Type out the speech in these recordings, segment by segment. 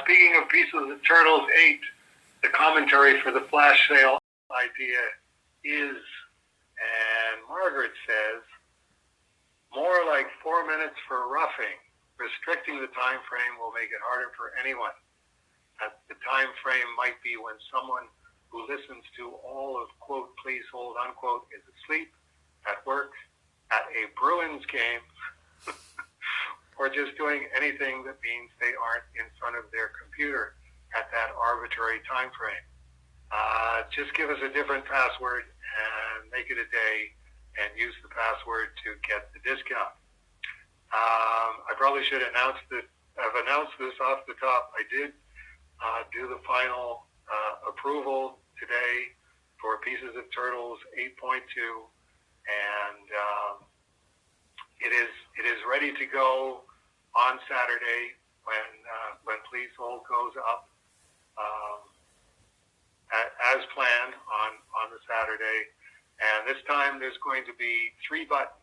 Speaking of Pieces of Turtles 8, the commentary for the flash sale idea is, and Margaret says, more like 4 minutes for roughing. Restricting the time frame will make it harder for anyone. The time frame might be when someone who listens to all of, quote, please hold, unquote, is asleep, at work, at a Bruins game, or just doing anything that means they aren't in front of their computer at that arbitrary time frame. Just give us a different password and make it a day and use the password to get the discount. I probably should announce that. I've announced this off the top. I did do the final approval today for Pieces of Turtles 8.2, and it is ready to go on Saturday when Please Hold goes up as planned on the Saturday. And this time there's going to be 3 buttons.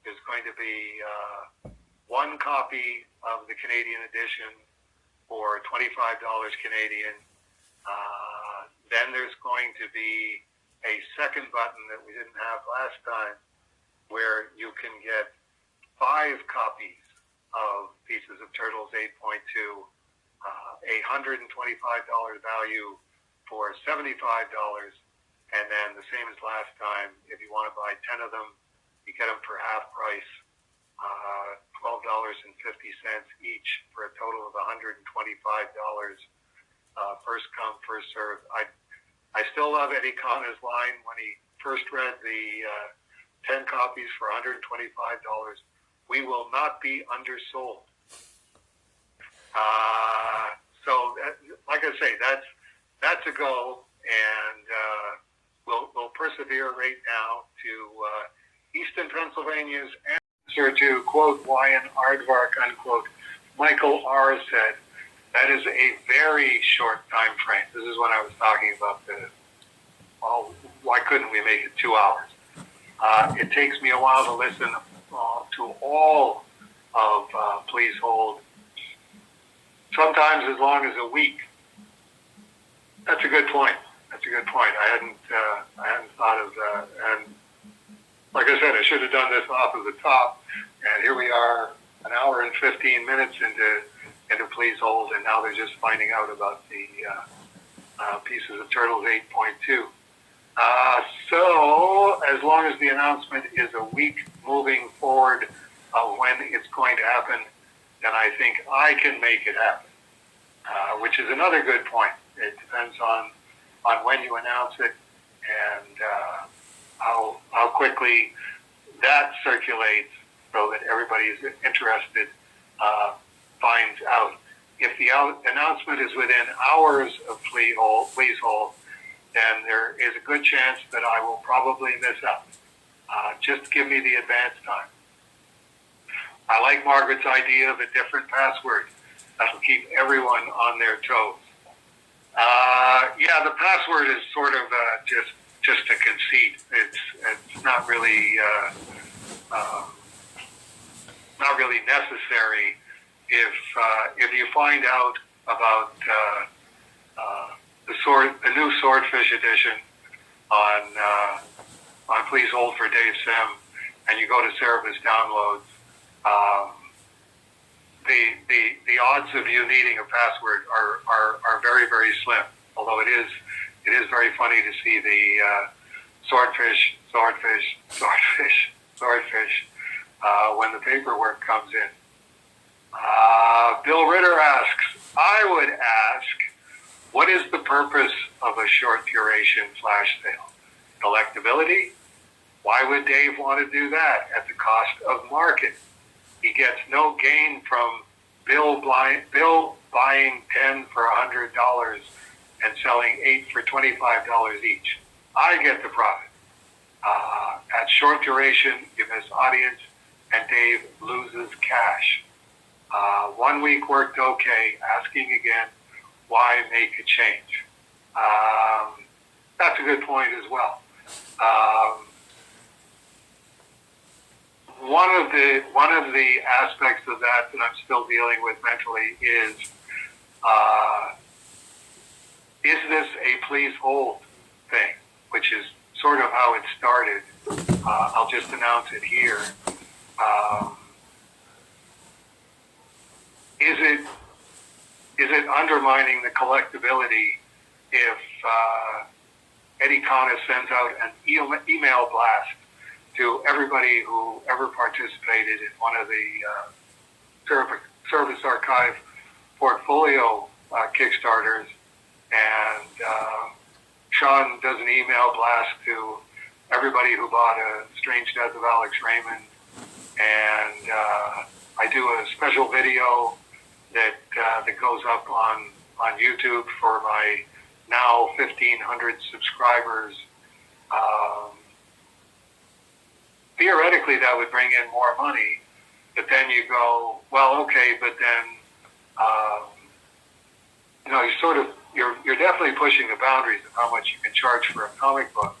There's going to be 1 copy of the Canadian edition for $25 Canadian. Then there's going to be a second button that we didn't have last time, where you can get 5 copies of Pieces of Turtles 8.2, a $125 value for $75, and then the same as last time, if you want to buy 10 of them, you get them for half price, $12.50 each, for a total of $125. First come, first served. I still love Eddie Connor's line when he first read the 10 copies for $125. We will not be undersold. So, like I say, that's a go, and we'll persevere right now to Easton, Pennsylvania's answer to, quote, why an aardvark, unquote. Michael R. said, that is a very short time frame. This is when I was talking about why couldn't we make it 2 hours? It takes me a while to listen to all of Please Hold, sometimes as long as a week. That's a good point. I hadn't thought of that. And like I said, I should have done this off of the top. And here we are, an hour and 15 minutes into Please Hold, and now they're just finding out about the Pieces of Turtles 8.2. So, as long as the announcement is a week moving forward of when it's going to happen, then I think I can make it happen, which is another good point. It depends on when you announce it and how quickly that circulates so that everybody is interested finds out. If the announcement is within hours of Please Hold, then there is a good chance that I will probably miss out. Just give me the advance time. I like Margaret's idea of a different password. That'll keep everyone on their toes. Yeah, the password is sort of just a conceit. It's not really necessary. If you find out about the new Swordfish edition on Please Hold for Dave Sim, and you go to Cerebus Downloads, the odds of you needing a password are very, very slim. Although it is very funny to see the swordfish when the paperwork comes in. Bill Ritter asks, I would ask, what is the purpose of a short duration flash sale? Collectability? Why would Dave want to do that at the cost of market? He gets no gain from Bill buying 10 for $100 and selling 8 for $25 each. I get the profit. At short duration, you miss audience, and Dave loses cash. 1 week worked okay. Asking again, why make a change? That's a good point as well. One of the aspects of that I'm still dealing with mentally is Is this a please hold thing, which is sort of how it started. I'll just announce it here. Is it undermining the collectability if Eddie Connor sends out an email blast to everybody who ever participated in one of the Service Archive portfolio Kickstarters, and Sean does an email blast to everybody who bought A Strange Death of Alex Raymond, and I do a special video that goes up on YouTube for my now 1,500 subscribers. Theoretically, that would bring in more money, but then you go, well, okay, but then you're definitely pushing the boundaries of how much you can charge for a comic book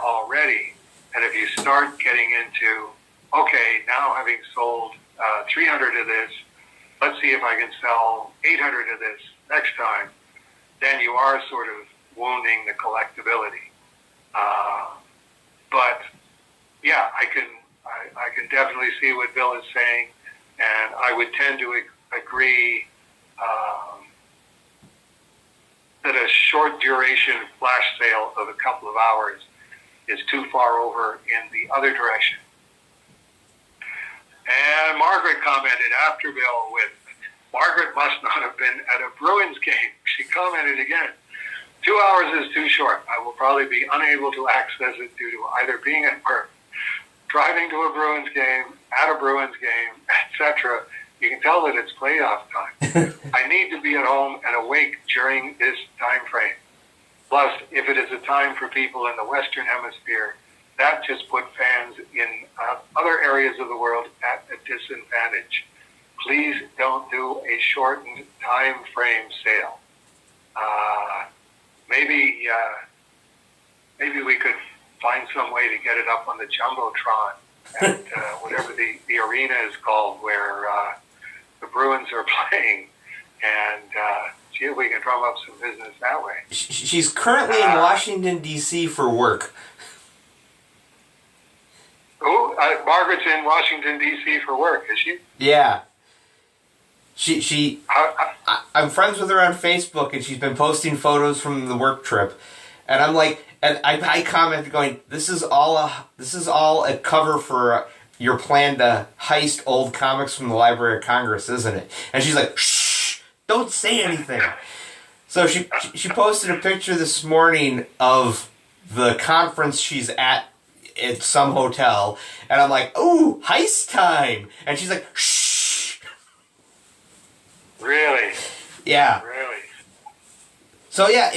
already. And if you start getting into, okay, now having sold 300 of this, let's see if I can sell 800 of this next time, then you are sort of wounding the collectability. But yeah, I can definitely see what Bill is saying, and I would tend to agree that a short duration flash sale of a couple of hours is too far over in the other direction. And Margaret commented after Bill with, Margaret must not have been at a Bruins game. She commented again, 2 hours is too short. I will probably be unable to access it due to either being at work, driving to a Bruins game, at a Bruins game, etc. You can tell that it's playoff time. I need to be at home and awake during this time frame. Plus, if it is a time for people in the Western Hemisphere, that just put fans in other areas of the world at a disadvantage. Please don't do a shortened time frame sale. Maybe we could find some way to get it up on the Jumbotron at whatever the arena is called where the Bruins are playing, and see if we can drum up some business that way. She's currently in Washington, D.C. for work. Margaret's in Washington, D.C. for work, is she? Yeah. I'm friends with her on Facebook, and she's been posting photos from the work trip, and I'm like, and I commented going, this is all a cover for your plan to heist old comics from the Library of Congress, isn't it? And she's like, shh, don't say anything. So she posted a picture this morning of the conference she's at some hotel, and I'm like, ooh, heist time, and she's like, shh. Really? Yeah. Really? So yeah,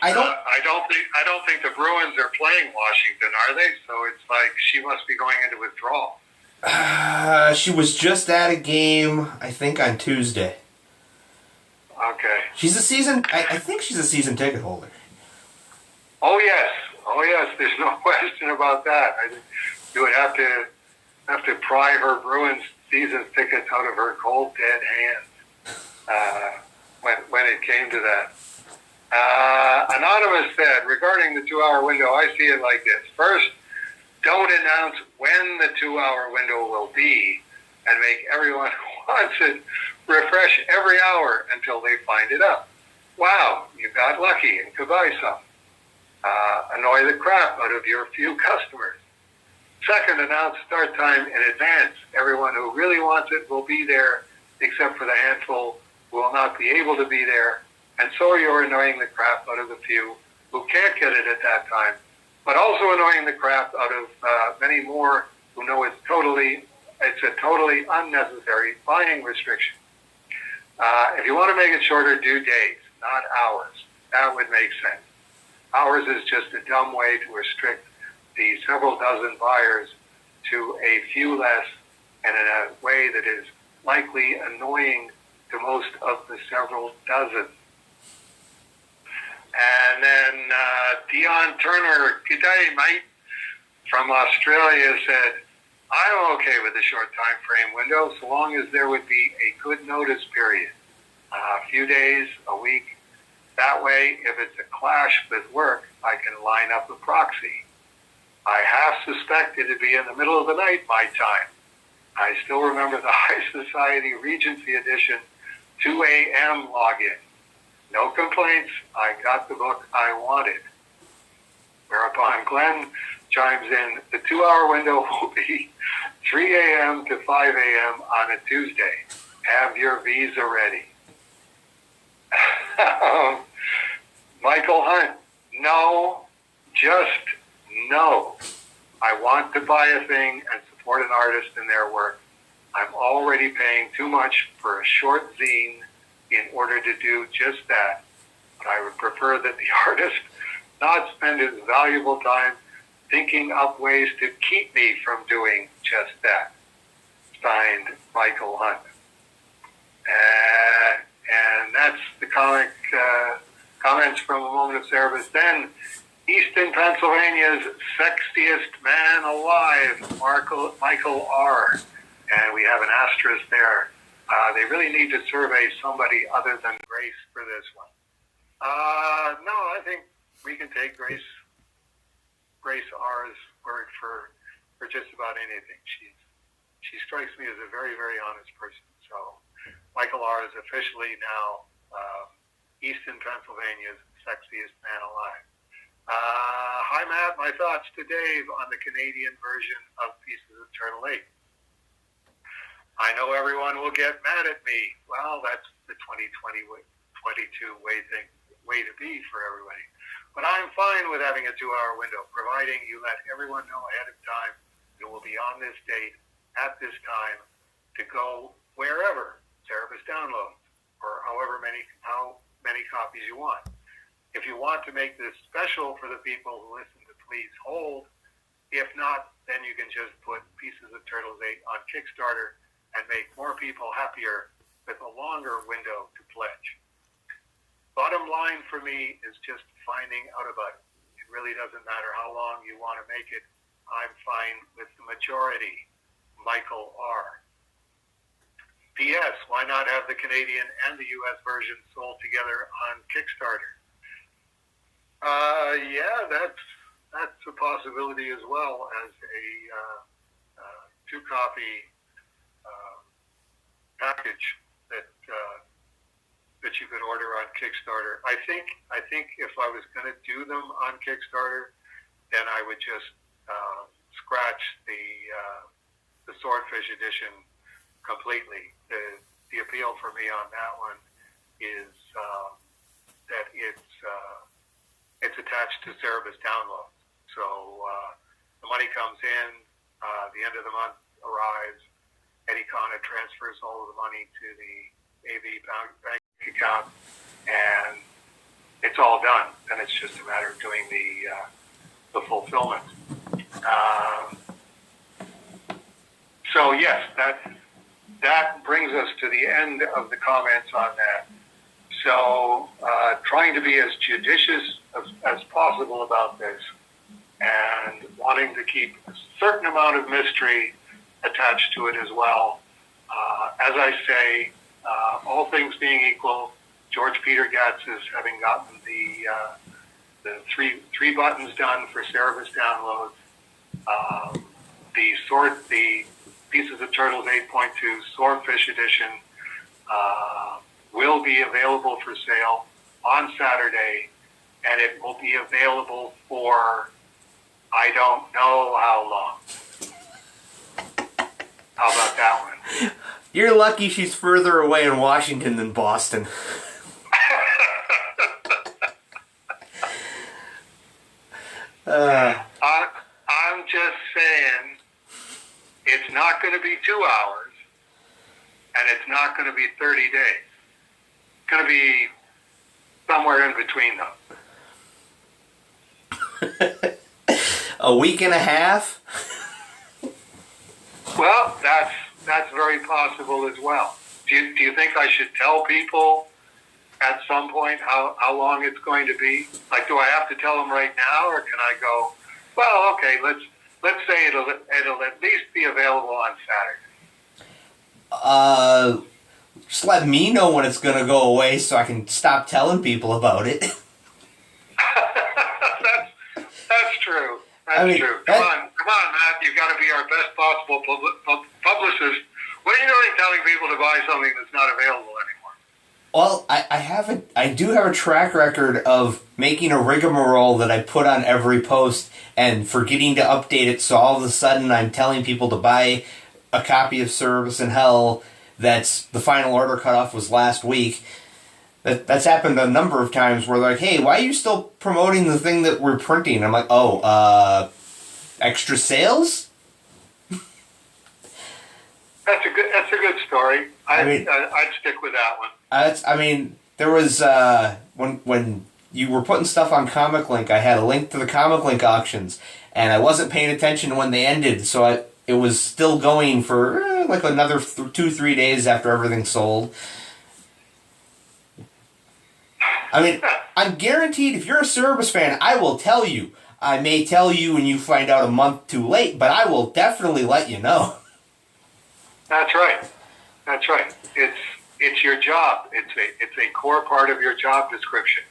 I don't think the Bruins are playing Washington, are they? So it's like she must be going into withdrawal. She was just at a game, I think, on Tuesday. Okay. She's a season. I think she's a season ticket holder. Oh yes. There's no question about that. You would have to pry her Bruins season tickets out of her cold dead hands when it came to that. Anonymous said, regarding the 2-hour window, I see it like this. First, don't announce when the 2-hour window will be and make everyone who wants it refresh every hour until they find it up. Wow, you got lucky and could buy some. Annoy the crap out of your few customers. Second, announce start time in advance. Everyone who really wants it will be there, except for the handful who will not be able to be there. And so you're annoying the crap out of the few who can't get it at that time, but also annoying the crap out of many more who know it's a totally unnecessary buying restriction. If you want to make it shorter, do days, not hours. That would make sense. Hours is just a dumb way to restrict the several dozen buyers to a few less, and in a way that is likely annoying to most of the several dozen. And then Dion Turner, g'day mate, from Australia said, I'm okay with the short time frame window so long as there would be a good notice period. a few days, a week. That way, if it's a clash with work, I can line up a proxy. I half suspect it to be in the middle of the night my time. I still remember the High Society Regency Edition 2 a.m. login. No complaints. I got the book I wanted. Whereupon Glenn chimes in, the 2-hour window will be 3 a.m. to 5 a.m. on a Tuesday. Have your visa ready. Michael Hunt, no, just no. I want to buy a thing and support an artist in their work. I'm already paying too much for a short zine in order to do just that. But I would prefer that the artist not spend his valuable time thinking up ways to keep me from doing just that. Signed, Michael Hunt. And that's the comments from a moment of service. Then, Easton, Pennsylvania's sexiest man alive, Michael R. And we have an asterisk there. They really need to survey somebody other than Grace for this one. No, I think we can take Grace R's word for just about anything. She strikes me as a very, very honest person. So Michael R. is officially now Easton, Pennsylvania's sexiest man alive. Hi, Matt. My thoughts to Dave on the Canadian version of Pieces of Turtle 8. I know everyone will get mad at me. Well, that's the 2022 way to be for everybody. But I'm fine with having a 2-hour window, providing you let everyone know ahead of time it will be on this date, at this time, to go wherever Cerebus downloads, or how many copies you want. If you want to make this special for the people who listen to Please Hold, if not, then you can just put Pieces of Turtles 8 on Kickstarter and make more people happier with a longer window to pledge. Bottom line for me is just finding out about it. It really doesn't matter how long you want to make it. I'm fine with the majority. Michael R. P.S. Why not have the Canadian and the U.S. version sold together on Kickstarter? Yeah, that's a possibility as well as a 2-copy package that you could order on Kickstarter. I think if I was going to do them on Kickstarter, then I would just scratch the Swordfish edition completely. The appeal for me on that one is that it's attached to Cerebus downloads. So the money comes in, the end of the month arrives, Eddie Conner transfers all of the money to the AV bank account, and it's all done. And it's just a matter of doing the fulfillment. So yes, that brings us to the end of the comments on that. So trying to be as judicious as possible about this, and wanting to keep a certain amount of mystery attached to it as well. As I say, all things being equal, George Peter Gatz is having gotten the three buttons done for Cerebus downloads. The Pieces of Turtles 8.2 Swordfish edition will be available for sale on Saturday, and it will be available for I don't know how long. How about that one? You're lucky she's further away in Washington than Boston. I'm just saying, it's not going to be 2 hours, and it's not going to be 30 days. It's going to be somewhere in between them. A week and a half? Well, that's very possible as well. Do you think I should tell people at some point how long it's going to be? Like, do I have to tell them right now, or can I go, well, okay, let's say it'll at least be available on Saturday. Just let me know when it's going to go away so I can stop telling people about it. That's true. That's I mean, true. Come on, Matt. You've got to be our best possible publicist. What are you doing telling people to buy something that's not available anymore? Well, I do have a track record of making a rigmarole that I put on every post and forgetting to update it, so all of a sudden I'm telling people to buy a copy of Service in Hell that's the final order cutoff was last week. That's happened a number of times where they're like, hey, why are you still promoting the thing that we're printing? I'm like, extra sales? That's a good story. I'd stick with that one. There was when you were putting stuff on Comic Link, I had a link to the Comic Link auctions, and I wasn't paying attention when they ended, so it was still going for like another 2-3 days after everything sold. I mean, I'm guaranteed if you're a Service fan, I will tell you. I may tell you when you find out a month too late, but I will definitely let you know. That's right. That's right. It's your job. It's a core part of your job description.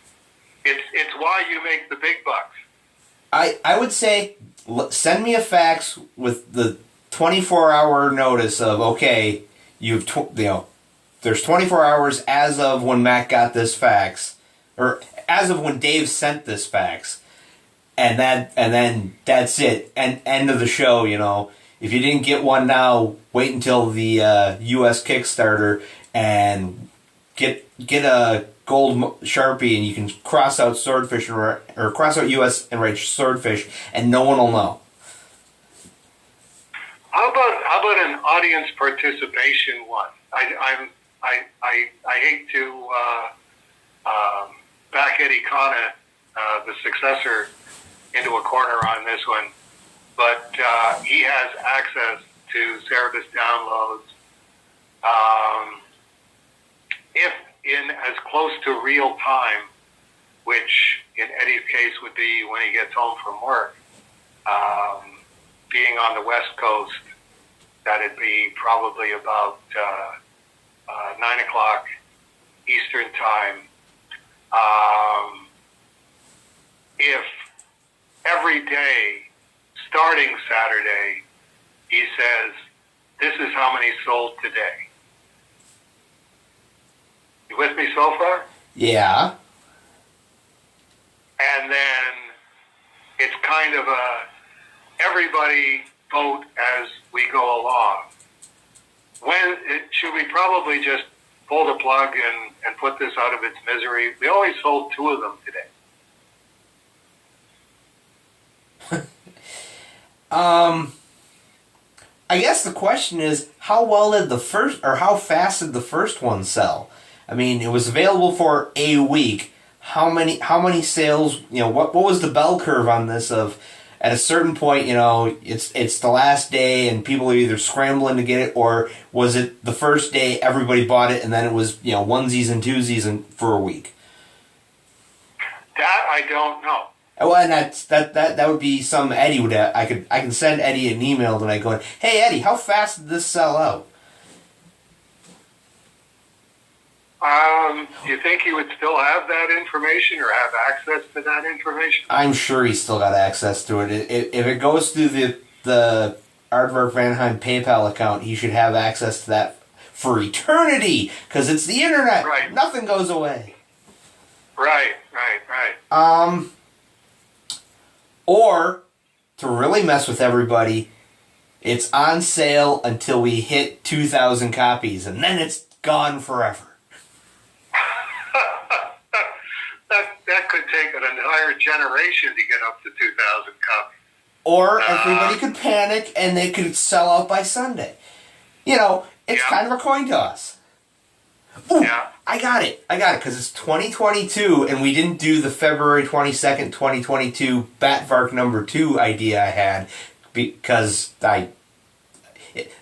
It's why you make the big bucks. I would say send me a fax with the 24-hour notice of, okay, there's 24 hours as of when Matt got this fax, or as of when Dave sent this fax, and then that's it. And end of the show. If you didn't get one now, wait until the U.S. Kickstarter and get a gold Sharpie, and you can cross out Swordfish or cross out U.S. and write Swordfish, and no one will know. How about an audience participation one? I hate to back Eddie Conant, the successor, into a corner on this one, but he has access to Cerebus downloads. If in as close to real time, which in Eddie's case would be when he gets home from work, being on the West Coast, that'd be probably about 9 o'clock Eastern time. If every day, starting Saturday, he says, this is how many sold today. You with me so far? Yeah. And then it's kind of everybody vote as we go along. Should we probably just pull the plug and put this out of its misery? We only sold 2 of them today. I guess the question is, how fast did the first one sell? I mean, it was available for a week. How many sales, what was the bell curve on this of, at a certain point, it's the last day and people are either scrambling to get it, or was it the first day everybody bought it and then it was, onesies and twosies for a week? That I don't know. Well, and that would be some Eddie would. I can send Eddie an email tonight going, hey Eddie, how fast did this sell out? Do you think he would still have that information or have access to that information? I'm sure he's still got access to it. If it goes through the Aardvark Vanheim PayPal account, he should have access to that for eternity, because it's the internet. Right. Nothing goes away. Right. Or, to really mess with everybody, it's on sale until we hit 2,000 copies, and then it's gone forever. That could take an entire generation to get up to 2,000 copies. Or everybody could panic and they could sell out by Sunday. It's kind of a coin toss. Ooh, yeah. I got it, because it's 2022, and we didn't do the February 22nd, 2022 Batvark number 2 idea I had, because the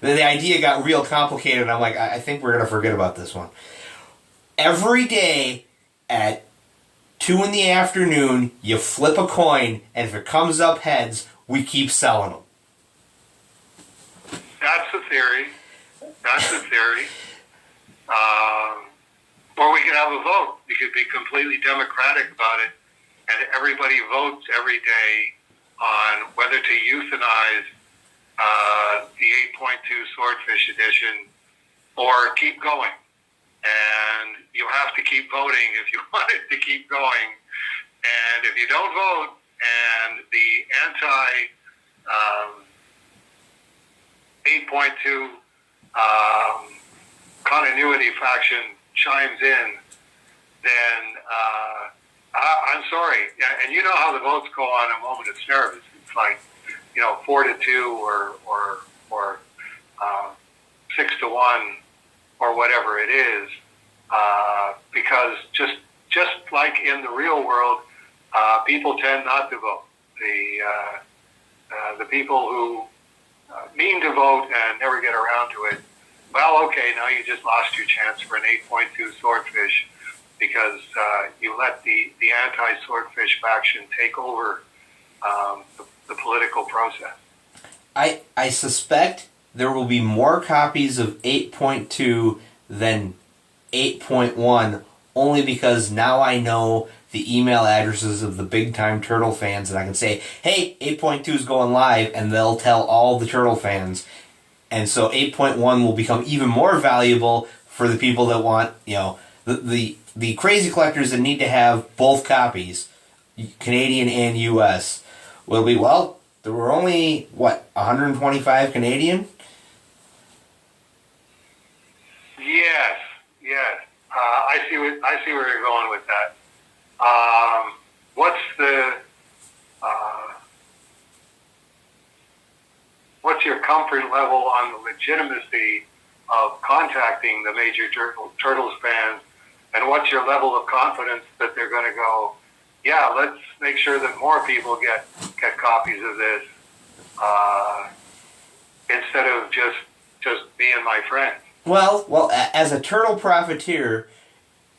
idea got real complicated, and I'm like, I think we're going to forget about this one. Every day at 2 in the afternoon, you flip a coin, and if it comes up heads, we keep selling them. That's the theory. Or we could have a vote. We could be completely democratic about it, and everybody votes every day on whether to euthanize the 8.2 Swordfish Edition or keep going. And you have to keep voting if you want it to keep going. And if you don't vote, and the anti 8.2 continuity faction chimes in, then I'm sorry. And you know how the votes go on a moment's notice. It's like, 4-2 or 6-1 or whatever it is, because just like in the real world, people tend not to vote. The people who mean to vote and never get around to it, well, okay, now you just lost your chance for an 8.2 Swordfish because you let the anti-Swordfish faction take over the political process. I suspect there will be more copies of 8.2 than 8.1, only because now I know the email addresses of the big-time Turtle fans, and I can say, hey, 8.2 is going live, and they'll tell all the Turtle fans. And so 8.1 will become even more valuable for the people that want, the crazy collectors that need to have both copies, Canadian and U.S., will be, well, there were only, 125 Canadian? Yes. I see where you're going with that. What's your comfort level on the legitimacy of contacting the major Turtles fans, and what's your level of confidence that they're going to go, yeah, let's make sure that more people get copies of this instead of just me and my friends? Well, as a Turtle profiteer,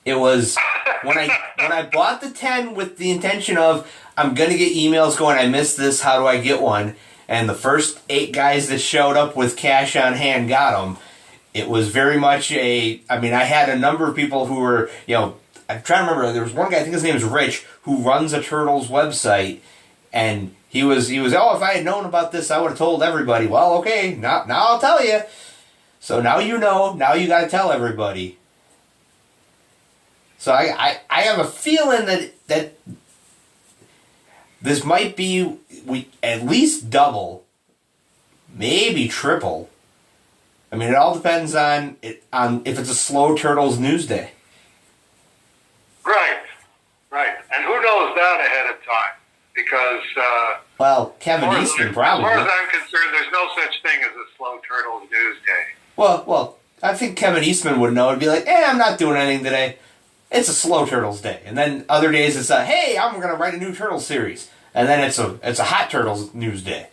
it was when I bought the 10 with the intention of, I'm going to get emails going, I missed this, how do I get one? And the first 8 guys that showed up with cash on hand got them. It was very much I had a number of people who were, I'm trying to remember, there was one guy, I think his name is Rich, who runs a Turtles website, and he was, if I had known about this, I would have told everybody. Well, okay, now I'll tell you. So now you know, now you got to tell everybody. So I have a feeling that this might be at least double, maybe triple. I mean, it all depends on if it's a slow Turtles news day. Right. And who knows that ahead of time? Because Kevin Eastman probably. As far as I'm concerned, there's no such thing as a slow Turtles news day. Well, I think Kevin Eastman would know. It'd be like, I'm not doing anything today. It's a slow Turtles day. And then other days it's hey, I'm going to write a new Turtles series. And then it's a hot Turtles news day.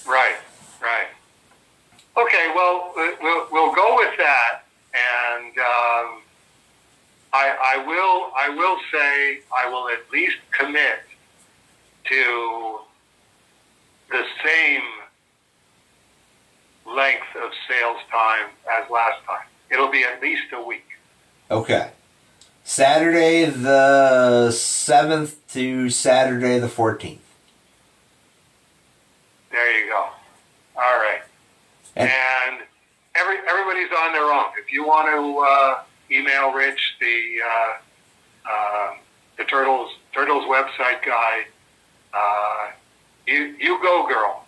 Right. Okay, well, we'll go with that, and I will say I will at least commit to the same length of sales time as last time. It'll be at least a week. Okay. Saturday the 7th to Saturday the 14th. There you go. All right. And everybody's on their own. If you want to email Rich, the Turtles website guy, you go, girl.